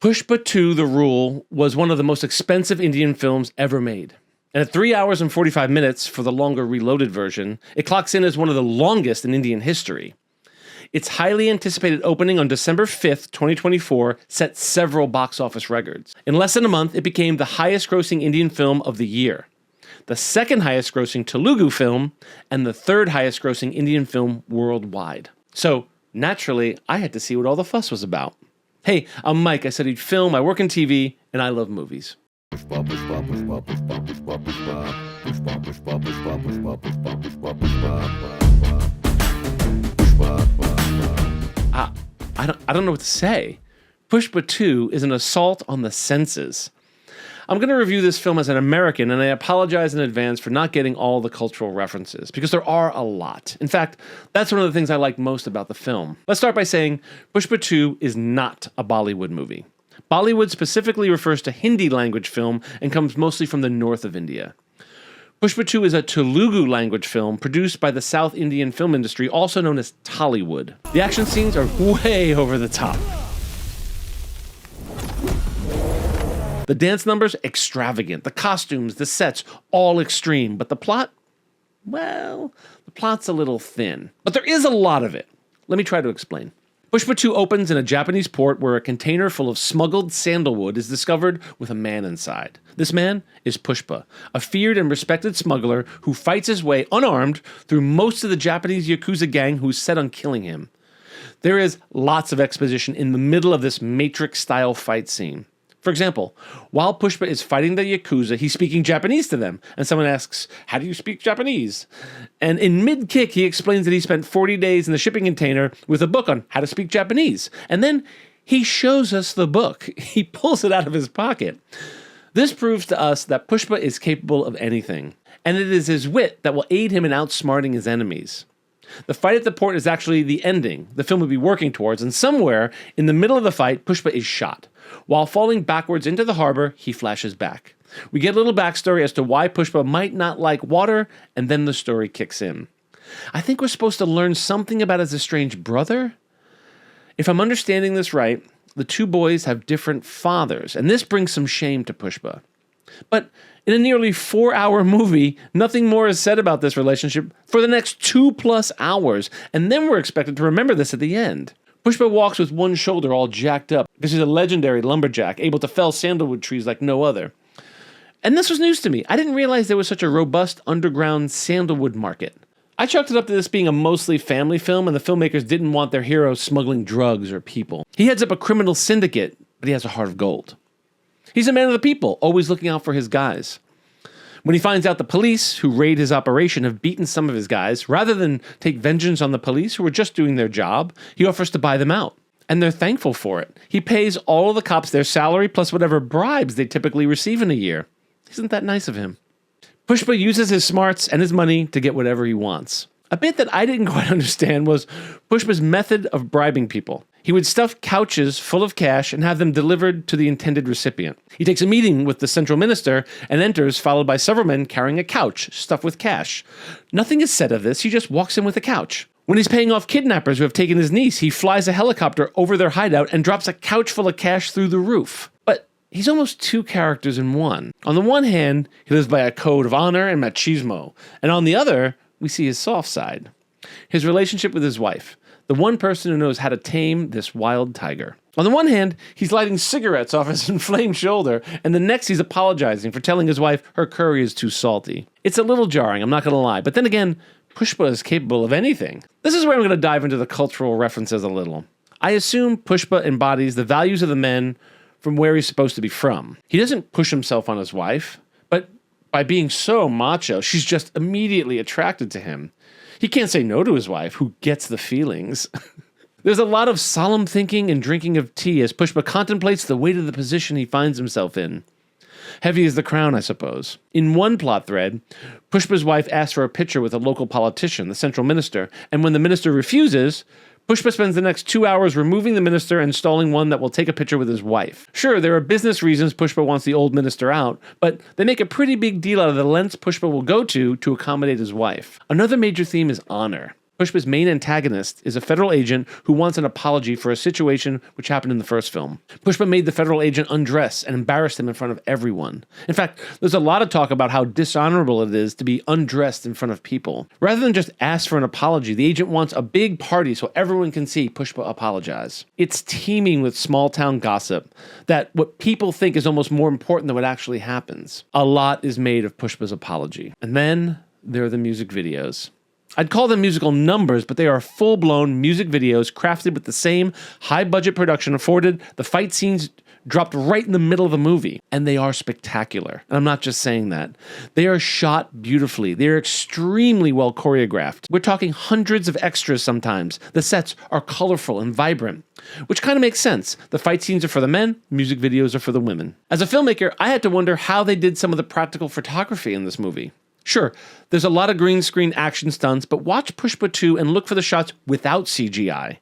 Pushpa 2 The Rule was one of the most expensive Indian films ever made. And at 3 hours and 45 minutes for the longer reloaded version, it clocks in as one of the longest in Indian history. Its highly anticipated opening on December 5th, 2024 set several box office records. In less than a month, it became the highest grossing Indian film of the year, the second highest grossing Telugu film, and the third highest grossing Indian film worldwide. So, naturally, I had to see what all the fuss was about. Hey, I'm Mike. I studied film, I work in TV, and I love movies. I don't know what to say. Pushpa 2 is an assault on the senses. I'm going to review this film as an American, and I apologize in advance for not getting all the cultural references, because there are a lot. In fact, that's one of the things I like most about the film. Let's start by saying Pushpa 2 is not a Bollywood movie. Bollywood specifically refers to Hindi language film and comes mostly from the north of India. Pushpa 2 is a Telugu language film produced by the South Indian film industry, also known as Tollywood. The action scenes are way over the top. The dance numbers, extravagant. The costumes, the sets, all extreme. But the plot? Well, the plot's a little thin. But there is a lot of it. Let me try to explain. Pushpa 2 opens in a Japanese port where a container full of smuggled sandalwood is discovered with a man inside. This man is Pushpa, a feared and respected smuggler who fights his way unarmed through most of the Japanese Yakuza gang who's set on killing him. There is lots of exposition in the middle of this Matrix-style fight scene. For example, while Pushpa is fighting the Yakuza, he's speaking Japanese to them, and someone asks, "How do you speak Japanese?" And in mid-kick, he explains that he spent 40 days in the shipping container with a book on how to speak Japanese. And then he shows us the book. He pulls it out of his pocket. This proves to us that Pushpa is capable of anything, and it is his wit that will aid him in outsmarting his enemies. The fight at the port is actually the ending the film would be working towards, and somewhere in the middle of the fight, Pushpa is shot. While falling backwards into the harbor, he flashes back. We get a little backstory as to why Pushpa might not like water, and then the story kicks in. I think we're supposed to learn something about his estranged brother? If I'm understanding this right, the two boys have different fathers, and this brings some shame to Pushpa. But in a nearly 4-hour movie, nothing more is said about this relationship for the next 2+ hours, and then we're expected to remember this at the end. Pushpa walks with one shoulder all jacked up because he's a legendary lumberjack, able to fell sandalwood trees like no other. And this was news to me. I didn't realize there was such a robust underground sandalwood market. I chalked it up to this being a mostly family film, and the filmmakers didn't want their hero smuggling drugs or people. He heads up a criminal syndicate, but he has a heart of gold. He's a man of the people, always looking out for his guys. When he finds out the police who raid his operation have beaten some of his guys, rather than take vengeance on the police who were just doing their job, he offers to buy them out. And they're thankful for it. He pays all of the cops their salary plus whatever bribes they typically receive in a year. Isn't that nice of him? Pushpa uses his smarts and his money to get whatever he wants. A bit that I didn't quite understand was Pushpa's method of bribing people. He would stuff couches full of cash and have them delivered to the intended recipient. He takes a meeting with the central minister and enters, followed by several men carrying a couch stuffed with cash. Nothing is said of this, he just walks in with a couch. When he's paying off kidnappers who have taken his niece, he flies a helicopter over their hideout and drops a couch full of cash through the roof. But he's almost two characters in one. On the one hand, he lives by a code of honor and machismo, and on the other, we see his soft side. His relationship with his wife. The one person who knows how to tame this wild tiger. On the one hand, he's lighting cigarettes off his inflamed shoulder, and the next he's apologizing for telling his wife her curry is too salty. It's a little jarring, I'm not going to lie, but then again, Pushpa is capable of anything. This is where I'm going to dive into the cultural references a little. I assume Pushpa embodies the values of the men from where he's supposed to be from. He doesn't push himself on his wife, but by being so macho, she's just immediately attracted to him. He can't say no to his wife, who gets the feelings. There's a lot of solemn thinking and drinking of tea as Pushpa contemplates the weight of the position he finds himself in. Heavy is the crown, I suppose. In one plot thread, Pushpa's wife asks for a picture with a local politician, the central minister, and when the minister refuses, Pushpa spends the next 2 hours removing the minister and installing one that will take a picture with his wife. Sure, there are business reasons Pushpa wants the old minister out, but they make a pretty big deal out of the lengths Pushpa will go to accommodate his wife. Another major theme is honor. Pushpa's main antagonist is a federal agent who wants an apology for a situation which happened in the first film. Pushpa made the federal agent undress and embarrassed him in front of everyone. In fact, there's a lot of talk about how dishonorable it is to be undressed in front of people. Rather than just ask for an apology, the agent wants a big party so everyone can see Pushpa apologize. It's teeming with small-town gossip that what people think is almost more important than what actually happens. A lot is made of Pushpa's apology. And then there are the music videos. I'd call them musical numbers, but they are full-blown music videos crafted with the same high-budget production afforded. The fight scenes dropped right in the middle of the movie, and they are spectacular. And I'm not just saying that. They are shot beautifully. They are extremely well choreographed. We're talking hundreds of extras sometimes. The sets are colorful and vibrant, which kind of makes sense. The fight scenes are for the men, music videos are for the women. As a filmmaker, I had to wonder how they did some of the practical photography in this movie. Sure, there's a lot of green screen action stunts, but watch Pushpa 2 and look for the shots without CGI.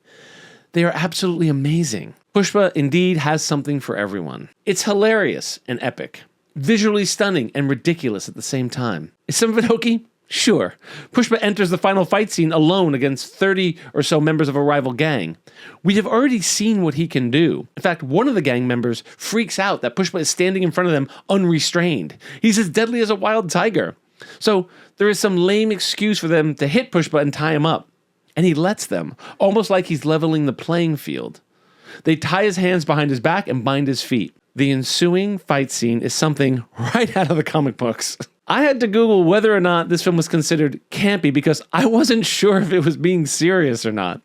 They are absolutely amazing. Pushpa indeed has something for everyone. It's hilarious and epic, visually stunning and ridiculous at the same time. Is some of it hokey? Sure. Pushpa enters the final fight scene alone against 30 or so members of a rival gang. We have already seen what he can do. In fact, one of the gang members freaks out that Pushpa is standing in front of them unrestrained. He's as deadly as a wild tiger. So there is some lame excuse for them to hit Pushpa and tie him up. And he lets them, almost like he's leveling the playing field. They tie his hands behind his back and bind his feet. The ensuing fight scene is something right out of the comic books. I had to Google whether or not this film was considered campy because I wasn't sure if it was being serious or not.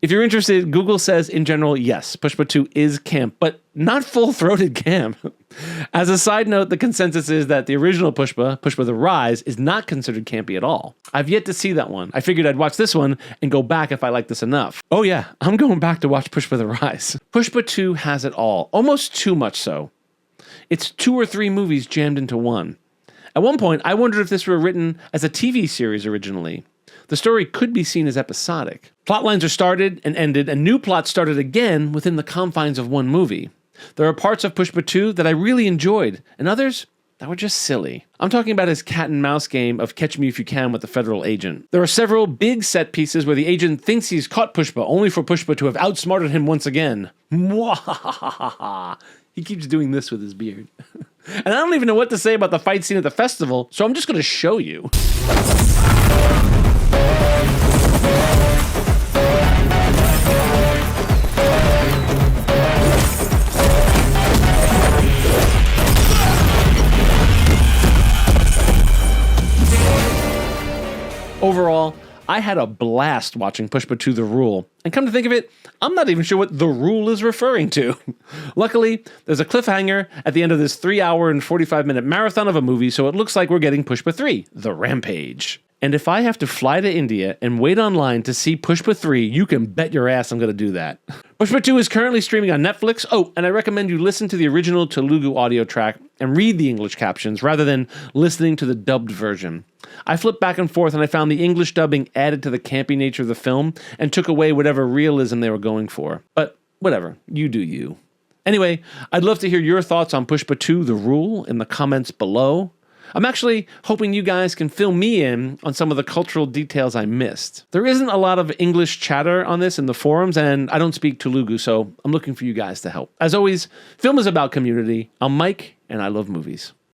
If you're interested, Google says in general, yes, Pushpa 2 is camp, but not full-throated camp. As a side note, the consensus is that the original Pushpa, Pushpa the Rise, is not considered campy at all. I've yet to see that one. I figured I'd watch this one and go back if I like this enough. Oh yeah, I'm going back to watch Pushpa the Rise. Pushpa 2 has it all, almost too much so. It's 2 or 3 movies jammed into one. At one point, I wondered if this were written as a TV series originally. The story could be seen as episodic. Plotlines are started and ended, and new plots started again within the confines of one movie. There are parts of Pushpa 2 that I really enjoyed, and others that were just silly. I'm talking about his cat and mouse game of Catch Me If You Can with the federal agent. There are several big set pieces where the agent thinks he's caught Pushpa, only for Pushpa to have outsmarted him once again. Mwahahaha. He keeps doing this with his beard. And I don't even know what to say about the fight scene at the festival, so I'm just going to show you. Overall, I had a blast watching Pushpa 2 The Rule, and come to think of it, I'm not even sure what The Rule is referring to. Luckily, there's a cliffhanger at the end of this 3-hour and 45-minute marathon of a movie, so it looks like we're getting Pushpa 3, The Rampage. And if I have to fly to India and wait online to see Pushpa 3, you can bet your ass I'm going to do that. Pushpa 2 is currently streaming on Netflix. Oh, and I recommend you listen to the original Telugu audio track and read the English captions rather than listening to the dubbed version. I flipped back and forth and I found the English dubbing added to the campy nature of the film and took away whatever realism they were going for. But whatever, you do you. Anyway, I'd love to hear your thoughts on Pushpa 2 The Rule in the comments below. I'm actually hoping you guys can fill me in on some of the cultural details I missed. There isn't a lot of English chatter on this in the forums, and I don't speak Telugu, so I'm looking for you guys to help. As always, film is about community. I'm Mike, and I love movies.